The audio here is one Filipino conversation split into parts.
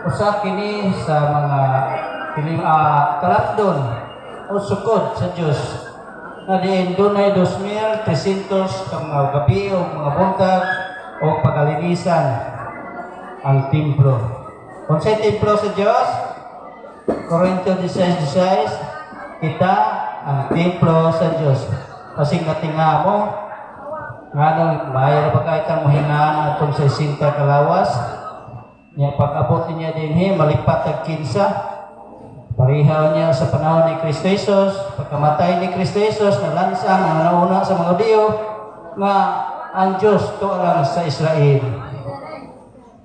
Usa kini sa mga kalamdon o sukod sa Dios na diin dunay 2,300 ka mga gabi o mga buntag o pagalinisan ang templo. Unsay templo sa Dios? Korinto 16:16, kita ang templo sa Dios. Kasi natinga mo nganong mayroon ba kahit ang mahinaan atong sa sinta kalawas niya pag-abot niya din malipat ang kinsa parihaw niya sa panahon ni Kristo Jesus, pagkamatay ni Kristo Jesus na lansang ang nauna sa mga Diyo nga ang Diyos to lang sa Israel.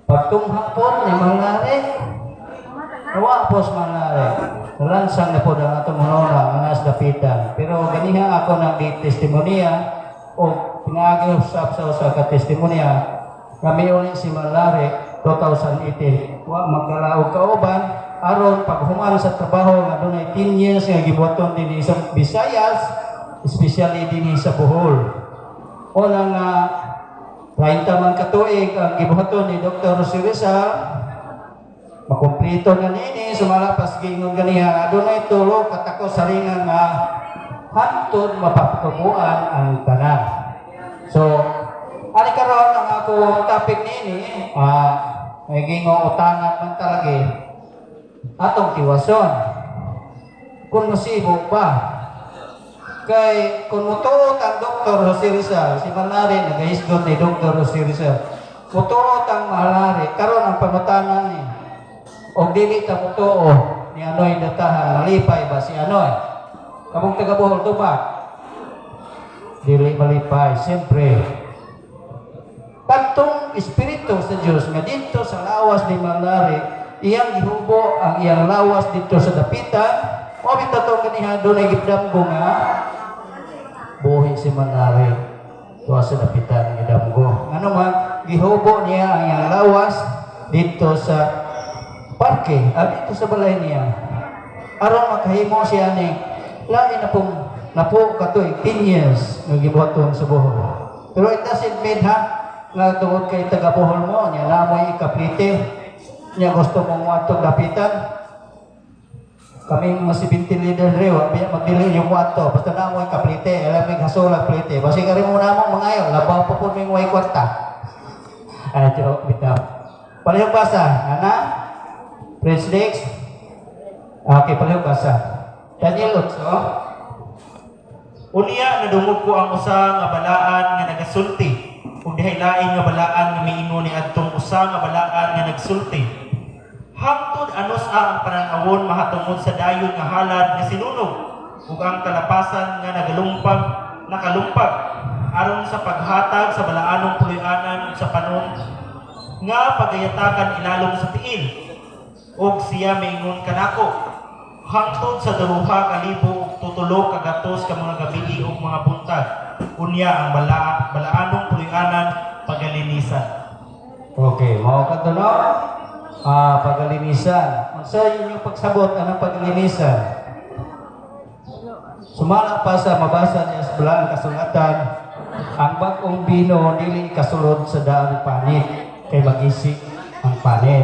Pagtunghapon ni manglari nawa po sa manglari lansang na po ang atong manuna nga nas dapitan. Pero ganiha ako ng testimonya o pinag-usap sa katestimonya kami ulit si manglari 2018 wa magkalaog kauban aron paghuman sa trabaho nga dunay 10 years nga gibuhaton dinhi sa Visayas, especially dinhi sa Bohol. Una nga 30 man ka tuig ang gibuhaton ni Dr. Jose Rizal, makumpleto na nini sumalapas gingon ganiha dunay tulo katako saringan nga hantod mapatubuan ang tanan. So ari karon ang ako topic nini may gingo utangan man talaga atong tiwason kung masibog ba kay kung mutuot ang Dr. Jose Rizal si Malari nagahisgot ni Dr. Jose Rizal mutuot ang Malari karon ang pangutanan ni og dili ta mutuo ni anoy datahan malipay ba si anoy kamong taga Bohol to ba dili malipay siyempre Pagtong espiritu sa Diyos nga dito sa lawas ni Malari, iyang gihubo ang iyang lawas dito sa dapitan, o bitatong ganiha doon ay gidamgo nga, buhi si Malari tuwa sa dapitan gidamgo. Ano man, gihubo niya ang iyang lawas dito sa parke, dito sa balay niya. Aron makahimo siya ni, lain na pong napo katoy 10 years nga gibuhaton sa Bohol. Pero it doesn't mean nga tungod kay taga Bohol mo niya namoy ikaplite niya gusto mong watong dapitan kaming mga 70 leader rewa magdili yung wato basta namoy ikaplite alam may hasulag plite basi kari mo namong mangayo labaw pa po may way kwarta joke bitaw palihog basa ana Prince Lex okay palihog basa Daniel Lutso unya nadungog ko ang usa nga balaan nga nagasulti ug dihay lain nga balaan nga miingon ni adtong usa nga balaan nga nagsulti. Hangtod anos ang pananawon mahatungod sa dayon nga halad nga sinunog ug ang kalapasan nga nakalumpag aron sa paghatag sa balaanong puloy-anan sa panon nga pagayatakan ilalom sa tiil ug siya miingon kanako hangtod sa 2,000 ug 3 kagatos ka mga gabi ug mga buntag unya ang balaanong puloy-anan pagalinisan. Okay, mao kadto no? Pagalinisan. Unsa yung pagsabot anang pagalinisan? Sumala pa sa mabasa niya sa balaang kasulatan, ang bag-ong bino dili kasulod sa daan panit kay magisik ang panit.